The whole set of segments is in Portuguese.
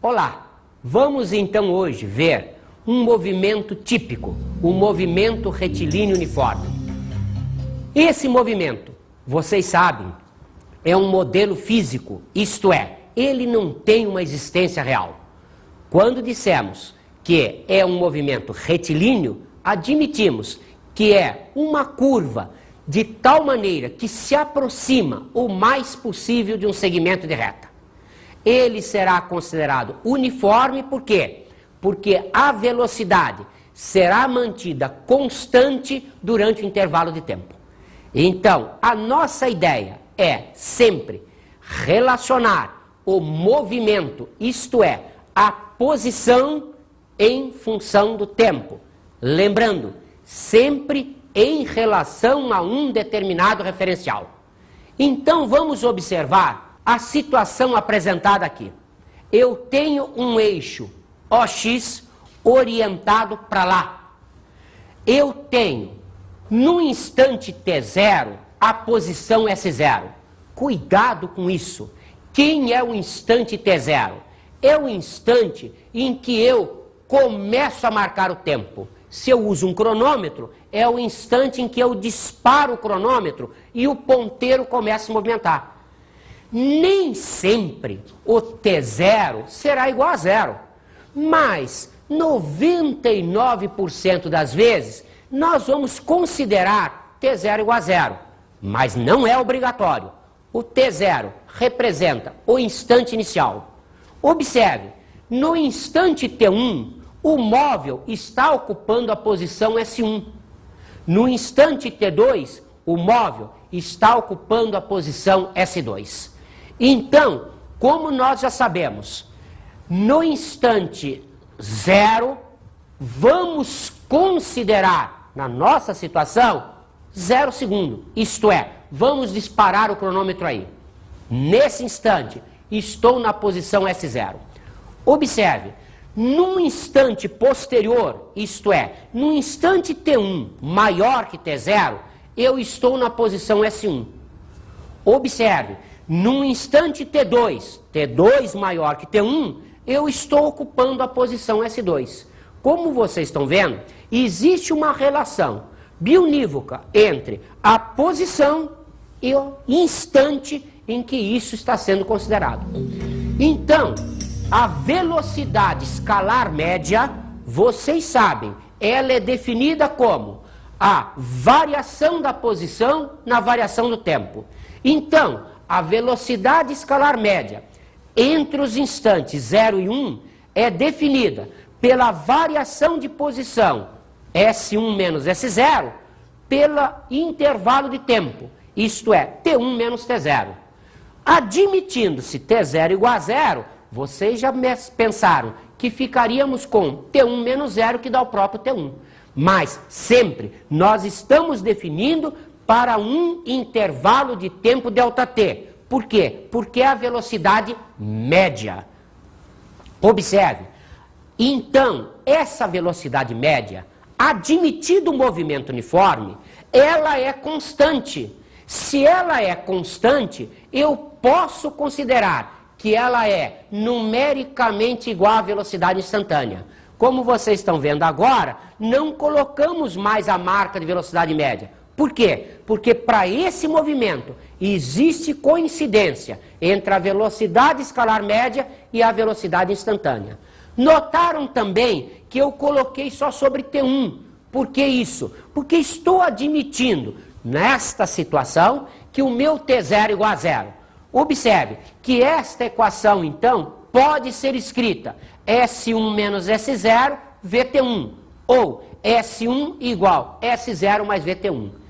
Olá, vamos então hoje ver um movimento típico, o movimento retilíneo uniforme. Esse movimento, vocês sabem, é um modelo físico, isto é, ele não tem uma existência real. Quando dissemos que é um movimento retilíneo, admitimos que é uma curva de tal maneira que se aproxima o mais possível de um segmento de reta. Ele será considerado uniforme, por quê? Porque a velocidade será mantida constante durante o intervalo de tempo. Então, a nossa ideia é sempre relacionar o movimento, isto é, a posição em função do tempo. Lembrando, sempre em relação a um determinado referencial. Então, vamos observar a situação apresentada aqui. Eu tenho um eixo OX orientado para lá. Eu tenho, no instante T0, a posição S0. Cuidado com isso. Quem é o instante T0? É o instante em que eu começo a marcar o tempo. Se eu uso um cronômetro, é o instante em que eu disparo o cronômetro e o ponteiro começa a se movimentar. Nem sempre o T0 será igual a zero, mas 99% das vezes nós vamos considerar T0 igual a zero, mas não é obrigatório. O T0 representa o instante inicial. Observe, no instante T1, o móvel está ocupando a posição S1. No instante T2, o móvel está ocupando a posição S2. Então, como nós já sabemos, no instante 0, vamos considerar, na nossa situação, 0 segundo. Isto é, vamos disparar o cronômetro aí. Nesse instante, estou na posição S0. Observe, num instante posterior, isto é, num instante T1 maior que T0, eu estou na posição S1. Observe, num instante T2, T2 maior que T1, eu estou ocupando a posição S2. Como vocês estão vendo, existe uma relação biunívoca entre a posição e o instante em que isso está sendo considerado. Então, a velocidade escalar média, vocês sabem, ela é definida como a variação da posição na variação do tempo. Então, a velocidade escalar média entre os instantes 0 e 1 é definida pela variação de posição S1 menos S0 pelo intervalo de tempo, isto é, T1 menos T0. Admitindo-se T0 igual a zero, vocês já pensaram que ficaríamos com T1 menos 0, que dá o próprio T1. Mas sempre nós estamos definindo para um intervalo de tempo ΔT. Por quê? Porque é a velocidade média. Observe. Então, essa velocidade média, admitido o movimento uniforme, ela é constante. Se ela é constante, eu posso considerar que ela é numericamente igual à velocidade instantânea. Como vocês estão vendo agora, não colocamos mais a marca de velocidade média. Por quê? Porque para esse movimento existe coincidência entre a velocidade escalar média e a velocidade instantânea. Notaram também que eu coloquei só sobre T1. Por que isso? Porque estou admitindo, nesta situação, que o meu T0 é igual a zero. Observe que esta equação, então, pode ser escrita S1 menos S0, VT1, ou S1 igual S0 mais VT1.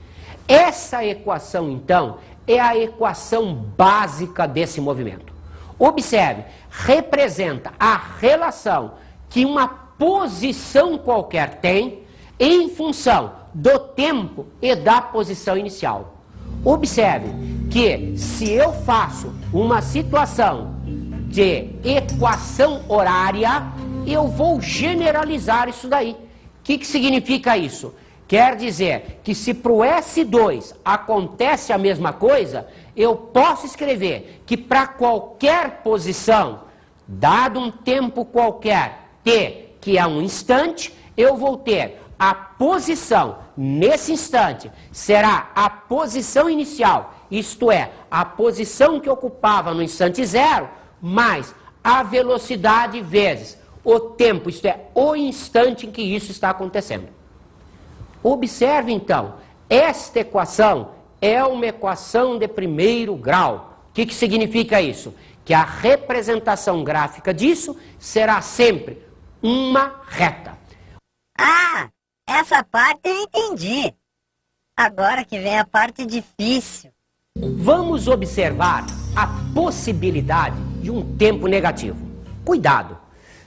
Essa equação, então, é a equação básica desse movimento. Observe, representa a relação que uma posição qualquer tem em função do tempo e da posição inicial. Observe que se eu faço uma situação de equação horária, eu vou generalizar isso daí. O que significa isso? Quer dizer que se para o S2 acontece a mesma coisa, eu posso escrever que para qualquer posição dado um tempo qualquer, t, que é um instante, eu vou ter a posição nesse instante, será a posição inicial, isto é, a posição que ocupava no instante zero, mais a velocidade vezes o tempo, isto é, o instante em que isso está acontecendo. Observe então, esta equação é uma equação de primeiro grau. O que significa isso? Que a representação gráfica disso será sempre uma reta. Ah, essa parte eu entendi. Agora que vem a parte difícil. Vamos observar a possibilidade de um tempo negativo. Cuidado,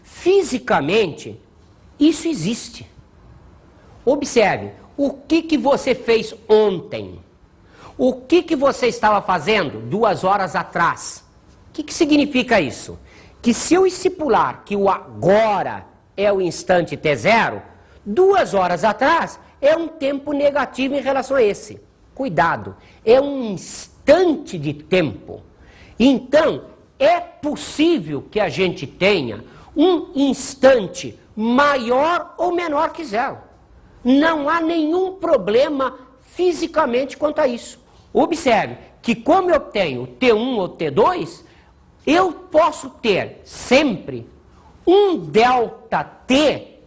fisicamente isso existe. Observe, o que você fez ontem? O que você estava fazendo 2 horas atrás? O que significa isso? Que se eu estipular que o agora é o instante t0, 2 horas atrás é um tempo negativo em relação a esse. Cuidado, é um instante de tempo. Então, é possível que a gente tenha um instante maior ou menor que zero. Não há nenhum problema fisicamente quanto a isso. Observe que como eu tenho T1 ou T2, eu posso ter sempre um ΔT,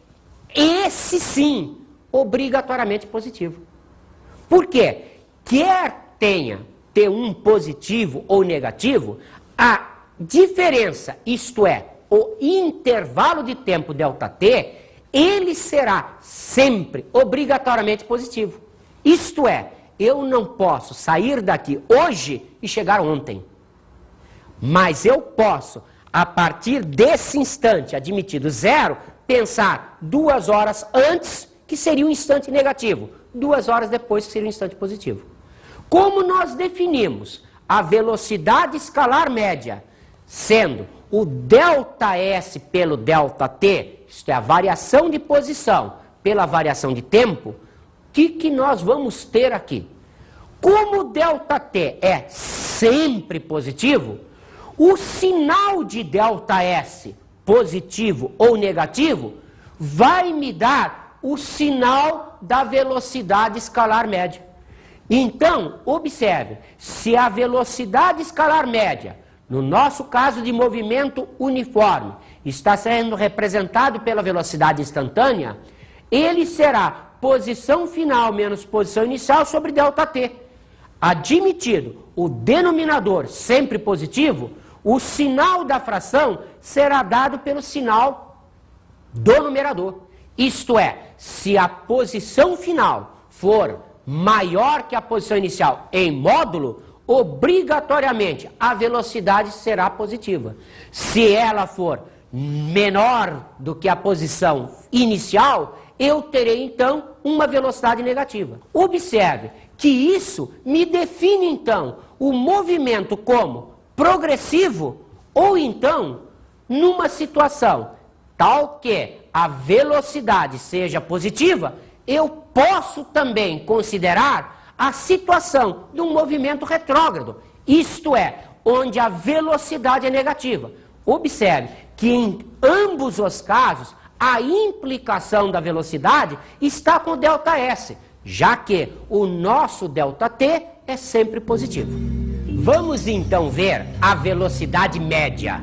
esse sim, obrigatoriamente positivo. Por quê? Quer tenha T1 positivo ou negativo, a diferença, isto é, o intervalo de tempo ΔT, ele será sempre obrigatoriamente positivo. Isto é, eu não posso sair daqui hoje e chegar ontem. Mas eu posso, a partir desse instante admitido zero, pensar 2 horas antes, que seria um instante negativo, 2 horas depois, que seria um instante positivo. Como nós definimos a velocidade escalar média, sendo o ΔS pelo ΔT, isto é, a variação de posição pela variação de tempo, o que nós vamos ter aqui? Como o ΔT é sempre positivo, o sinal de ΔS, positivo ou negativo, vai me dar o sinal da velocidade escalar média. Então, observe, se a velocidade escalar média, no nosso caso de movimento uniforme, está sendo representado pela velocidade instantânea, ele será posição final menos posição inicial sobre ΔT. Admitido o denominador sempre positivo, o sinal da fração será dado pelo sinal do numerador. Isto é, se a posição final for maior que a posição inicial em módulo, obrigatoriamente a velocidade será positiva. Se ela for menor do que a posição inicial, eu terei então uma velocidade negativa. Observe que isso me define então o movimento como progressivo ou então numa situação tal que a velocidade seja positiva, eu posso também considerar a situação de um movimento retrógrado, isto é, onde a velocidade é negativa. Observe que em ambos os casos a implicação da velocidade está com o ΔS, já que o nosso ΔT é sempre positivo. Vamos então ver a velocidade média.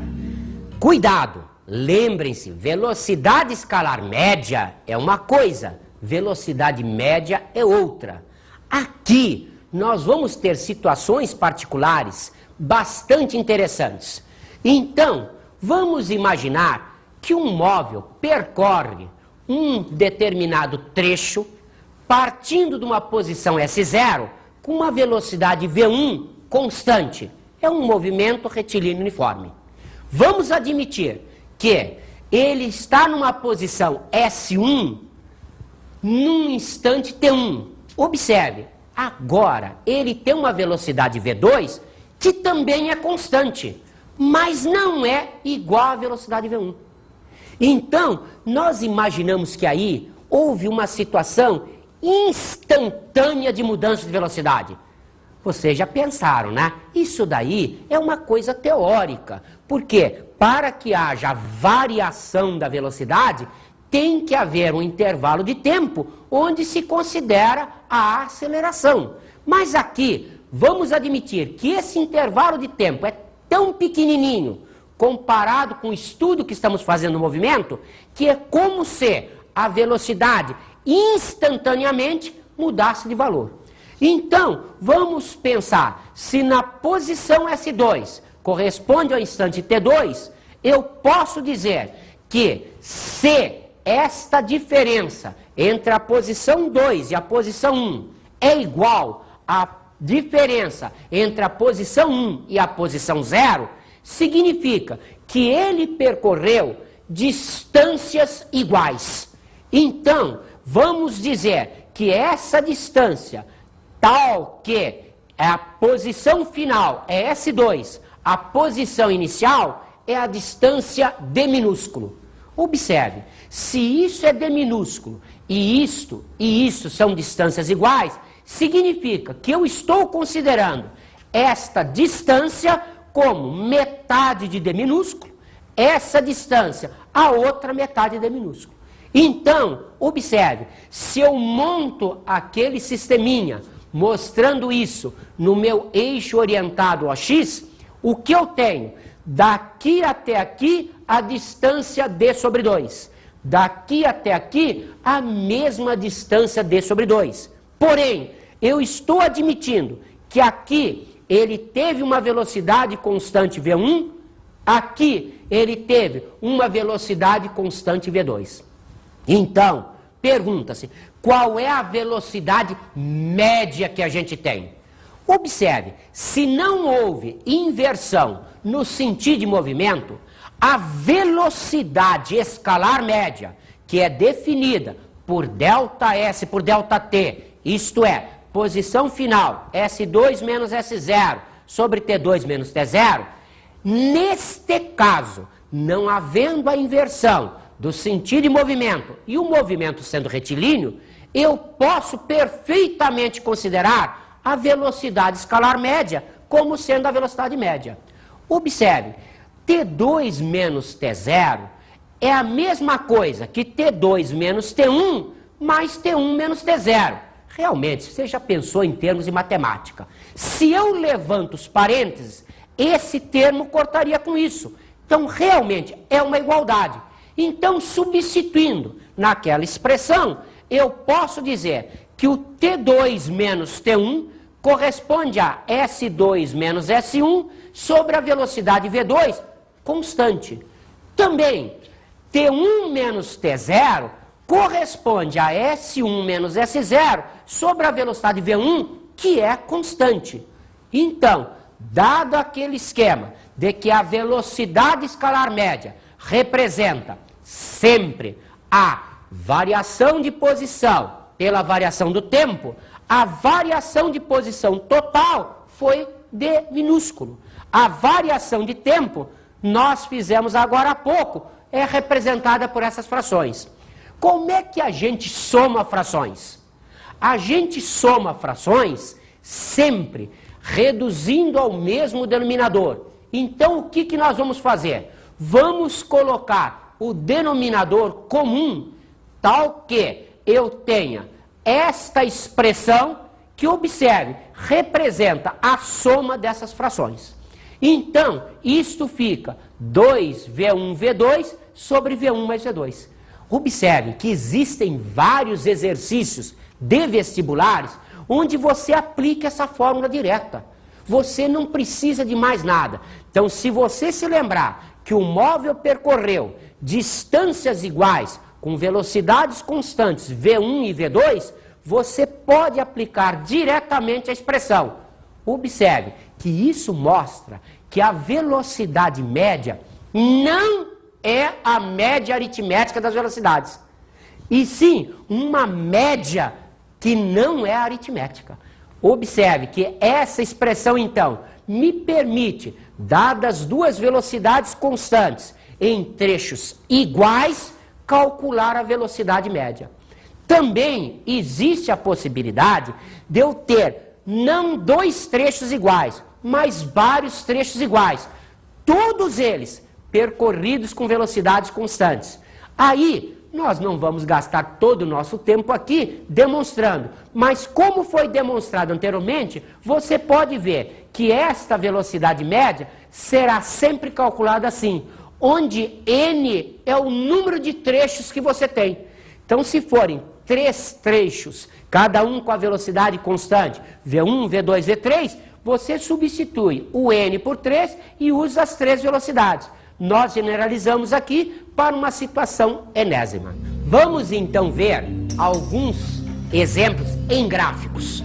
Cuidado, lembrem-se, velocidade escalar média é uma coisa, velocidade média é outra. Aqui nós vamos ter situações particulares bastante interessantes. Então, vamos imaginar que um móvel percorre um determinado trecho partindo de uma posição S0 com uma velocidade V1 constante. É um movimento retilíneo uniforme. Vamos admitir que ele está numa posição S1 num instante T1. Observe, agora ele tem uma velocidade V2 que também é constante, mas não é igual à velocidade V1. Então, nós imaginamos que aí houve uma situação instantânea de mudança de velocidade. Vocês já pensaram, né? Isso daí é uma coisa teórica. Porque para que haja variação da velocidade, tem que haver um intervalo de tempo onde se considera a aceleração. Mas aqui, vamos admitir que esse intervalo de tempo é tão pequenininho, comparado com o estudo que estamos fazendo no movimento, que é como se a velocidade instantaneamente mudasse de valor. Então, vamos pensar, se na posição S2 corresponde ao instante T2, eu posso dizer que se esta diferença entre a posição 2 e a posição 1 é igual à diferença entre a posição 1 e a posição 0, significa que ele percorreu distâncias iguais. Então, vamos dizer que essa distância, tal que a posição final é S2, a posição inicial é a distância d minúsculo. Observe, se isso é d minúsculo e isto são distâncias iguais, significa que eu estou considerando esta distância como metade de d minúsculo, essa distância a outra metade de d minúsculo. Então, observe, se eu monto aquele sisteminha mostrando isso no meu eixo orientado a x, o que eu tenho? Daqui até aqui, a distância d sobre 2. Daqui até aqui, a mesma distância d sobre 2. Porém, eu estou admitindo que aqui ele teve uma velocidade constante v1, aqui ele teve uma velocidade constante v2. Então, pergunta-se, qual é a velocidade média que a gente tem? Observe, se não houve inversão no sentido de movimento, a velocidade escalar média, que é definida por ΔS por ΔT, isto é, posição final, S2 menos S0 sobre T2 menos T0, neste caso, não havendo a inversão do sentido de movimento e o movimento sendo retilíneo, eu posso perfeitamente considerar a velocidade escalar média como sendo a velocidade média. Observe, T2 menos T0 é a mesma coisa que T2 menos T1 mais T1 menos T0. Realmente, você já pensou em termos de matemática. Se eu levanto os parênteses, esse termo cortaria com isso. Então, realmente, é uma igualdade. Então, substituindo naquela expressão, eu posso dizer que o T2 menos T1 corresponde a S2 menos S1 sobre a velocidade V2 constante. Também, T1 menos T0 corresponde a S1 menos S0 sobre a velocidade V1, que é constante. Então, dado aquele esquema de que a velocidade escalar média representa sempre a variação de posição pela variação do tempo, a variação de posição total foi d minúsculo. A variação de tempo, nós fizemos agora há pouco, é representada por essas frações. Como é que a gente soma frações? A gente soma frações sempre reduzindo ao mesmo denominador. Então, o que nós vamos fazer? Vamos colocar o denominador comum tal que eu tenha esta expressão que, observe, representa a soma dessas frações. Então, isto fica 2V1V2 sobre V1 mais V2. Observe que existem vários exercícios de vestibulares onde você aplica essa fórmula direta. Você não precisa de mais nada. Então, se você se lembrar que o móvel percorreu distâncias iguais com velocidades constantes V1 e V2, você pode aplicar diretamente a expressão. Observe que isso mostra que a velocidade média não é a média aritmética das velocidades, e sim uma média que não é aritmética. Observe que essa expressão, então, me permite, dadas duas velocidades constantes em trechos iguais, calcular a velocidade média. Também existe a possibilidade de eu ter não dois trechos iguais, mas vários trechos iguais. todos eles percorridos com velocidades constantes. Aí, nós não vamos gastar todo o nosso tempo aqui demonstrando, mas como foi demonstrado anteriormente, você pode ver que esta velocidade média será sempre calculada assim, onde n é o número de trechos que você tem. Então, se forem 3 trechos, cada um com a velocidade constante, V1, V2, V3, você substitui o n por 3 e usa as 3 velocidades. Nós generalizamos aqui para uma situação enésima. Vamos então ver alguns exemplos em gráficos.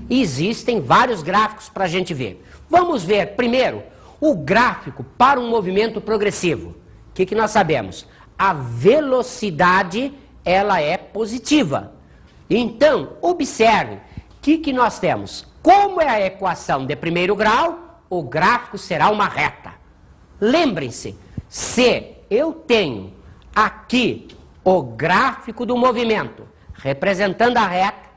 Existem vários gráficos para a gente ver. Vamos ver primeiro o gráfico para um movimento progressivo. O que nós sabemos? A velocidade, ela é positiva. Então, observe, o que nós temos? Como é a equação de primeiro grau, o gráfico será uma reta. Lembrem-se, se eu tenho aqui o gráfico do movimento representando a reta,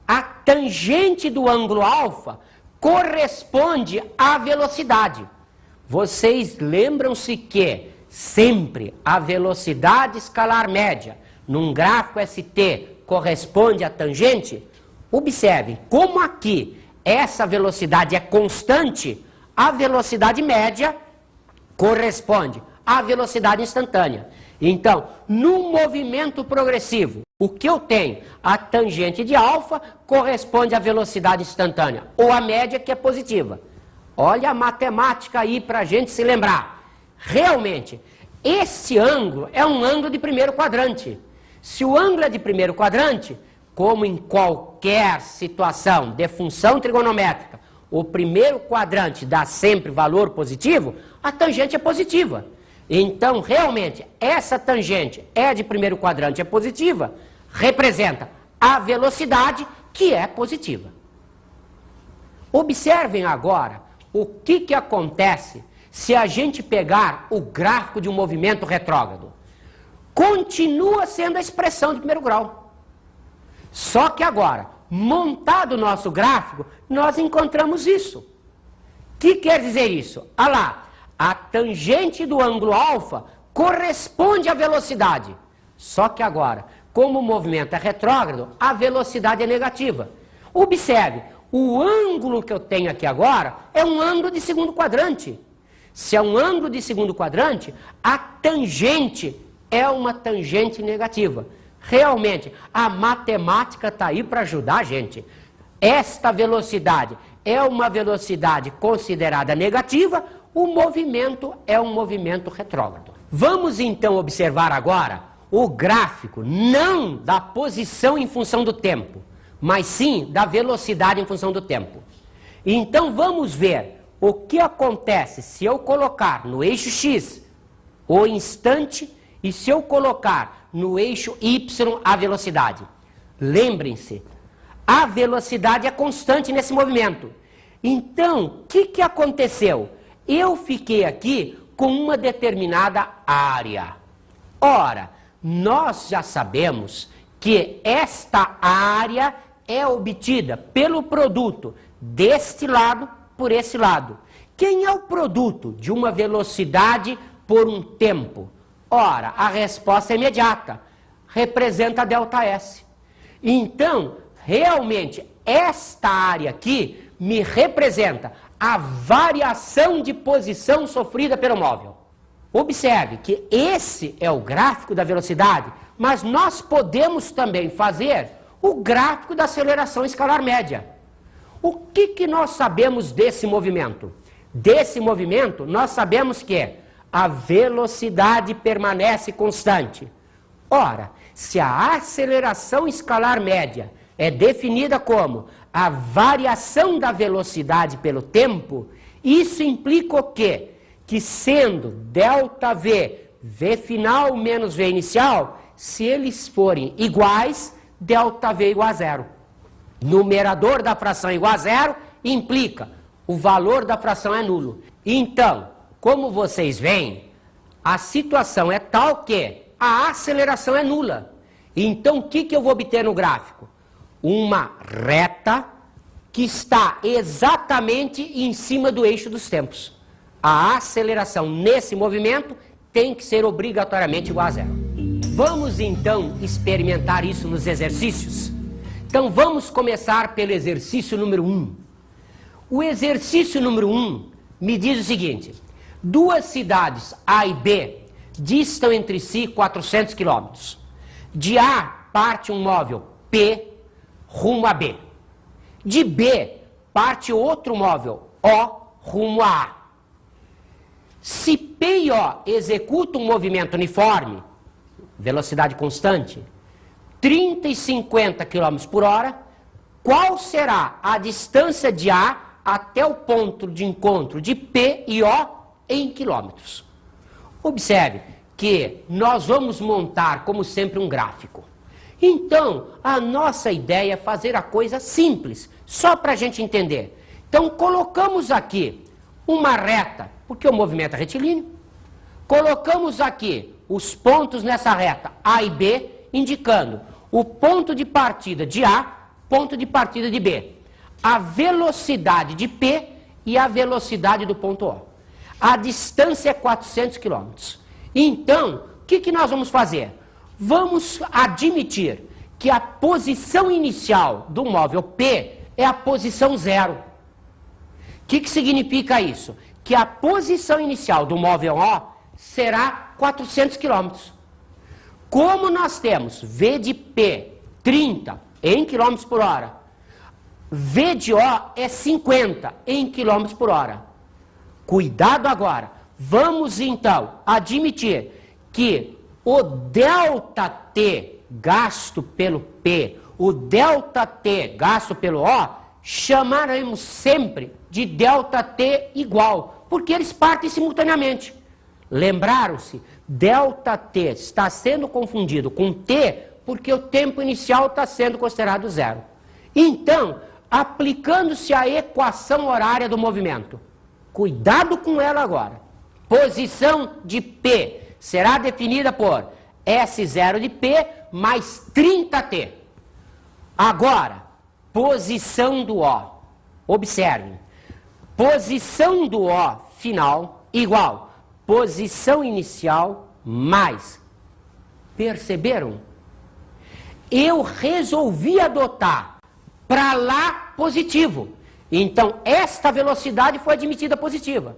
a tangente do ângulo alfa corresponde à velocidade. Vocês lembram-se que sempre a velocidade escalar média num gráfico ST corresponde à tangente? Observe, como aqui essa velocidade é constante, a velocidade média corresponde à velocidade instantânea. Então, no movimento progressivo, o que eu tenho? A tangente de alfa corresponde à velocidade instantânea, ou a média que é positiva. Olha a matemática aí para a gente se lembrar. Realmente, esse ângulo é um ângulo de primeiro quadrante. Se o ângulo é de primeiro quadrante, como em qualquer situação de função trigonométrica, o primeiro quadrante dá sempre valor positivo, a tangente é positiva. Então, realmente, essa tangente é de primeiro quadrante, é positiva, representa a velocidade que é positiva. Observem agora o que acontece se a gente pegar o gráfico de um movimento retrógrado. Continua sendo a expressão de primeiro grau. Só que agora, montado o nosso gráfico, nós encontramos isso. O que quer dizer isso? Olha lá, a tangente do ângulo alfa corresponde à velocidade. Só que agora, como o movimento é retrógrado, a velocidade é negativa. Observe, o ângulo que eu tenho aqui agora é um ângulo de segundo quadrante. Se é um ângulo de segundo quadrante, a tangente é uma tangente negativa. Realmente, a matemática está aí para ajudar a gente. Esta velocidade é uma velocidade considerada negativa, o movimento é um movimento retrógrado. Vamos então observar agora o gráfico, não da posição em função do tempo, mas sim da velocidade em função do tempo. Então vamos ver o que acontece se eu colocar no eixo X o instante e se eu colocar no eixo Y a velocidade. Lembrem-se, a velocidade é constante nesse movimento. Então, o que aconteceu? Eu fiquei aqui com uma determinada área. Ora, nós já sabemos que esta área é obtida pelo produto deste lado por esse lado. Quem é o produto de uma velocidade por um tempo? Ora, a resposta é imediata. Representa ΔS. Então, realmente, esta área aqui me representa a variação de posição sofrida pelo móvel. Observe que esse é o gráfico da velocidade, mas nós podemos também fazer o gráfico da aceleração escalar média. O que nós sabemos desse movimento? Desse movimento, nós sabemos que a velocidade permanece constante. Ora, se a aceleração escalar média é definida como a variação da velocidade pelo tempo, isso implica o quê? Que sendo ΔV, V final menos V inicial, se eles forem iguais, ΔV igual a zero. Numerador da fração igual a zero implica o valor da fração é nulo. Então, como vocês veem, a situação é tal que a aceleração é nula. Então, o que eu vou obter no gráfico? Uma reta que está exatamente em cima do eixo dos tempos. a aceleração nesse movimento tem que ser obrigatoriamente igual a zero. Vamos então experimentar isso nos exercícios? Então vamos começar pelo exercício número 1. O exercício número 1 me diz o seguinte: duas cidades A e B distam entre si 400 km. De A parte um móvel P rumo a B. De B parte outro móvel O rumo a A. Se P e O executam um movimento uniforme, velocidade constante, 30 e 50 km por hora, qual será a distância de A até o ponto de encontro de P e O em quilômetros? Observe que nós vamos montar, como sempre, um gráfico. Então, a nossa ideia é fazer a coisa simples, só para a gente entender. Então, colocamos aqui uma reta, porque o movimento é retilíneo. Colocamos aqui os pontos nessa reta A e B, indicando o ponto de partida de A, ponto de partida de B, a velocidade de P e a velocidade do ponto O. A distância é 400 km. Então, o que nós vamos fazer? Vamos admitir que a posição inicial do móvel P é a posição zero. O que significa isso? Que a posição inicial do móvel O será 400 km. Como nós temos V de P 30 em km por hora, V de O é 50 em km por hora. Cuidado agora. Vamos então admitir que o ΔT gasto pelo P, o ΔT gasto pelo O, chamaremos sempre de ΔT igual, porque eles partem simultaneamente. Lembraram-se? ΔT está sendo confundido com T porque o tempo inicial está sendo considerado zero. Então, aplicando-se a equação horária do movimento, cuidado com ela agora. Posição de P será definida por S0 de P mais 30T. Agora, posição do O. Observe. Posição do O final igual posição inicial mais. Perceberam? Eu resolvi adotar para lá positivo. Então, esta velocidade foi admitida positiva.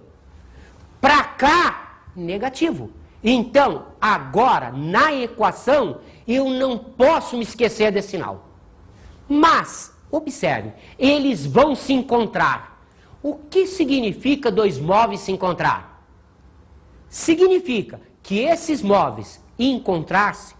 Para cá, negativo. Então, agora, na equação, eu não posso me esquecer desse sinal. Mas, observe, eles vão se encontrar. O que significa dois móveis se encontrar? Significa que esses móveis encontrar-se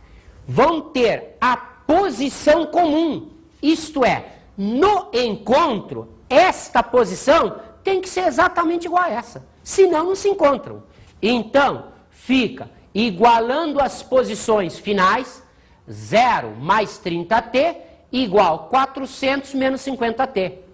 vão ter a posição comum. Isto é, no encontro, esta posição tem que ser exatamente igual a essa. Senão não se encontram. Então, fica igualando as posições finais, 0 mais 30T igual 400 menos 50T.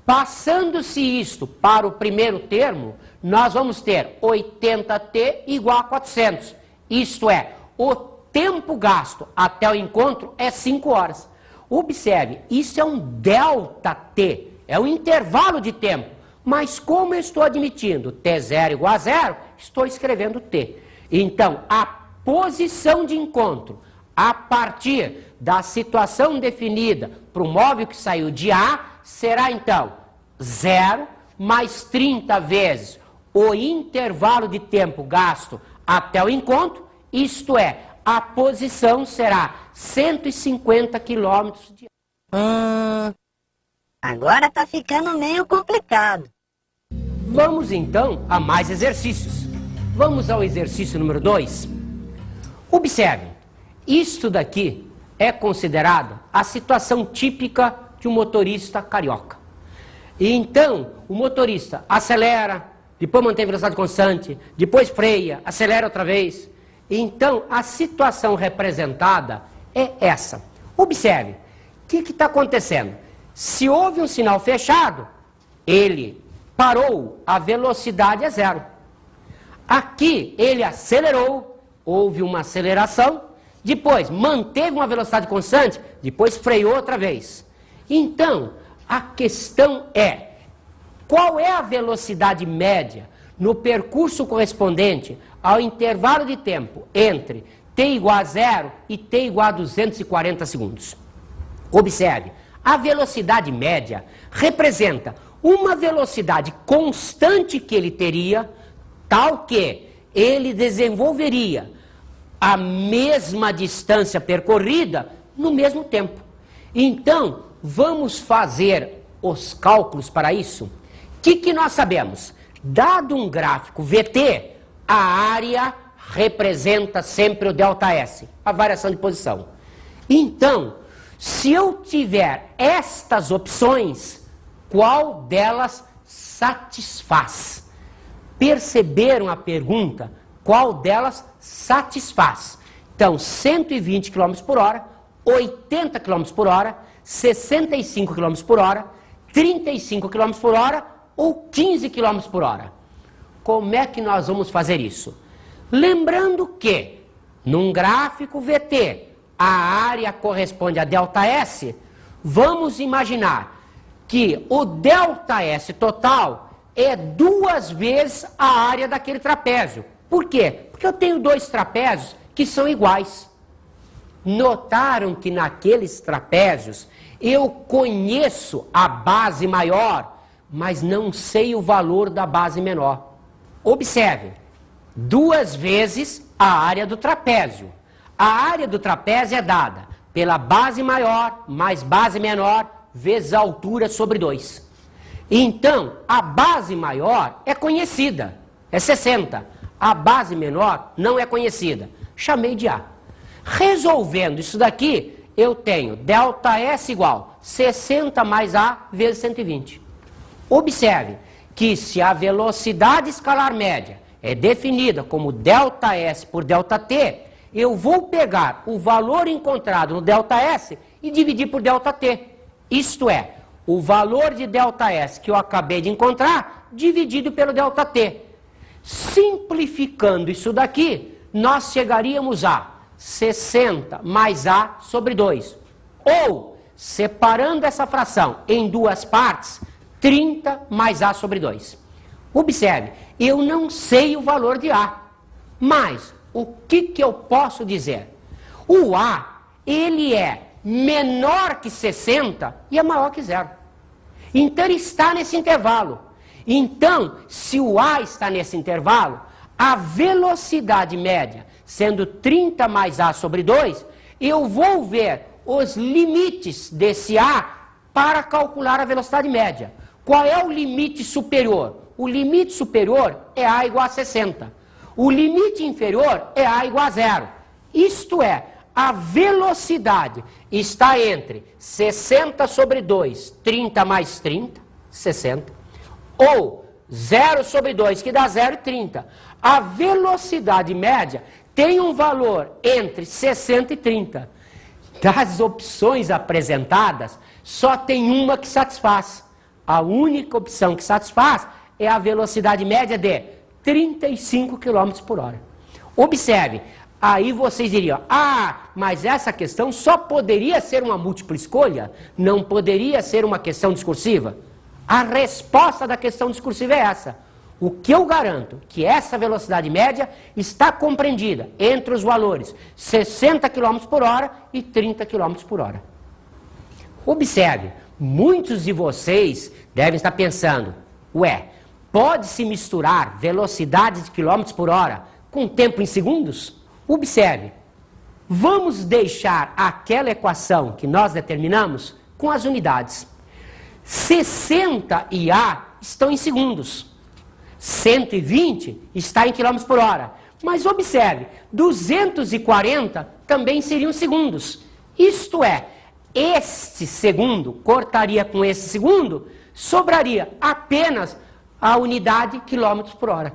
Passando-se isto para o primeiro termo, nós vamos ter 80T igual a 400. Isto é, o tempo gasto até o encontro é 5 horas. Observe, isso é um ΔT, é um intervalo de tempo. Mas como eu estou admitindo T0 igual a 0, estou escrevendo T. Então, a posição de encontro a partir da situação definida para o móvel que saiu de A será então 0 mais 30 vezes o intervalo de tempo gasto até o encontro, isto é, a posição será 150 km de Agora tá ficando meio complicado. Vamos então a mais exercícios. Vamos ao exercício número 2. Observe, isto daqui é considerado a situação típica de um motorista carioca. E então, o motorista acelera, depois mantém velocidade constante, depois freia, acelera outra vez. Então, a situação representada é essa. Observe, o que está acontecendo? Se houve um sinal fechado, ele parou, a velocidade é 0. Aqui, ele acelerou, houve uma aceleração, depois manteve uma velocidade constante, depois freou outra vez. Então, a questão é, qual é a velocidade média no percurso correspondente ao intervalo de tempo entre t igual a 0 e t igual a 240 segundos. Observe, a velocidade média representa uma velocidade constante que ele teria, tal que ele desenvolveria a mesma distância percorrida no mesmo tempo. Então, vamos fazer os cálculos para isso. O que nós sabemos? Dado um gráfico VT, a área representa sempre o ΔS, a variação de posição. Então, se eu tiver estas opções, qual delas satisfaz? Perceberam a pergunta? Qual delas satisfaz? Então, 120 km por hora, 80 km por hora, 65 km por hora, 35 km por hora ou 15 km por hora. Como é que nós vamos fazer isso? Lembrando que, num gráfico VT, a área corresponde a ΔS, vamos imaginar que o ΔS total é 2 vezes a área daquele trapézio. Por quê? Porque eu tenho 2 trapézios que são iguais. Notaram que naqueles trapézios eu conheço a base maior, mas não sei o valor da base menor. Observe, 2 vezes a área do trapézio. A área do trapézio é dada pela base maior mais base menor vezes a altura sobre 2. Então, a base maior é conhecida, é 60. A base menor não é conhecida, chamei de A. Resolvendo isso daqui, eu tenho ΔS igual 60 mais A vezes 120. Observe que se a velocidade escalar média é definida como ΔS por ΔT, eu vou pegar o valor encontrado no ΔS e dividir por ΔT. Isto é, o valor de ΔS que eu acabei de encontrar, dividido pelo ΔT. Simplificando isso daqui, nós chegaríamos a 60 mais A sobre 2. Ou, separando essa fração em 2 partes, 30 mais A sobre 2. Observe, eu não sei o valor de A, mas o que eu posso dizer? O A, ele é menor que 60 e é maior que 0. Então ele está nesse intervalo. Então, se o A está nesse intervalo, a velocidade média, sendo 30 mais A sobre 2, eu vou ver os limites desse A para calcular a velocidade média. Qual é o limite superior? O limite superior é A igual a 60. O limite inferior é A igual a 0. Isto é, a velocidade está entre 60 sobre 2, 30 mais 30, 60, ou 0 sobre 2, que dá 0 e 30. A velocidade média tem um valor entre 60 e 30. Das opções apresentadas, só tem uma que satisfaz. A única opção que satisfaz é a velocidade média de 35 km por hora. Observe, aí vocês diriam, mas essa questão só poderia ser uma múltipla escolha? Não poderia ser uma questão discursiva? A resposta da questão discursiva é essa. O que eu garanto que essa velocidade média está compreendida entre os valores 60 km por hora e 30 km por hora. Observe, muitos de vocês devem estar pensando, pode-se misturar velocidade de quilômetros por hora com tempo em segundos? Observe, vamos deixar aquela equação que nós determinamos com as unidades. 60 e A estão em segundos. 120 está em quilômetros por hora. Mas observe, 240 também seriam segundos. Isto é, este segundo cortaria com esse segundo, sobraria apenas a unidade quilômetros por hora.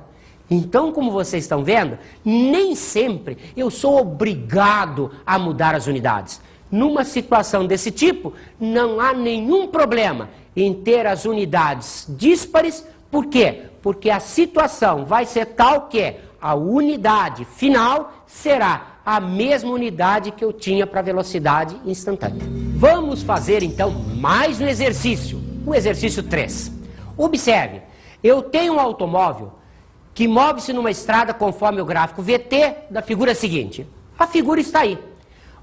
Então, como vocês estão vendo, nem sempre eu sou obrigado a mudar as unidades. Numa situação desse tipo, não há nenhum problema em ter as unidades díspares. Por quê? Porque a situação vai ser tal que a unidade final será a mesma unidade que eu tinha para a velocidade instantânea. Vamos fazer então mais um exercício, o exercício 3. Observe, eu tenho um automóvel que move-se numa estrada conforme o gráfico VT da figura seguinte. A figura está aí.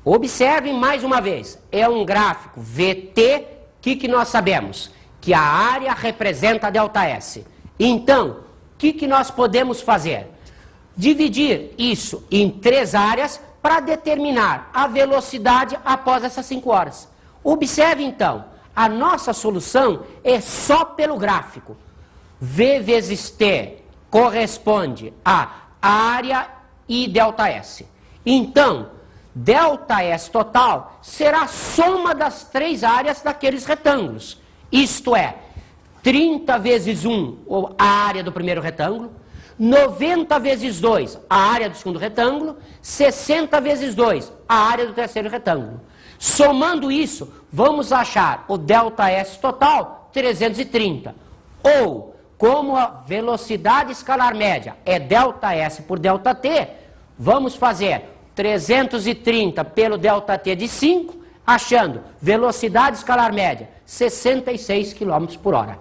Observem mais uma vez, é um gráfico VT, que nós sabemos? Que a área representa ΔS. Então, o que nós podemos fazer? Dividir isso em 3 áreas para determinar a velocidade após essas 5 horas. Observe então, a nossa solução é só pelo gráfico. V vezes T corresponde a área e ΔS. Então, ΔS total será a soma das 3 áreas daqueles retângulos. Isto é, 30 vezes 1, a área do primeiro retângulo, 90 vezes 2, a área do segundo retângulo, 60 vezes 2, a área do terceiro retângulo. Somando isso, vamos achar o ΔS total, 330. Ou, como a velocidade escalar média é ΔS por ΔT, vamos fazer 330 pelo ΔT de 5, achando velocidade escalar média 66 km por hora.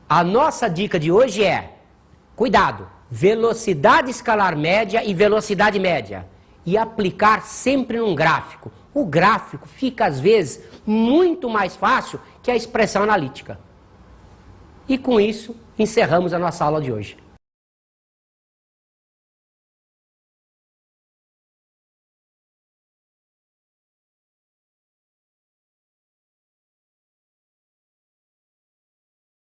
A nossa dica de hoje é, cuidado, velocidade escalar média e velocidade média. E aplicar sempre num gráfico. O gráfico fica, às vezes, muito mais fácil que a expressão analítica. E com isso, encerramos a nossa aula de hoje.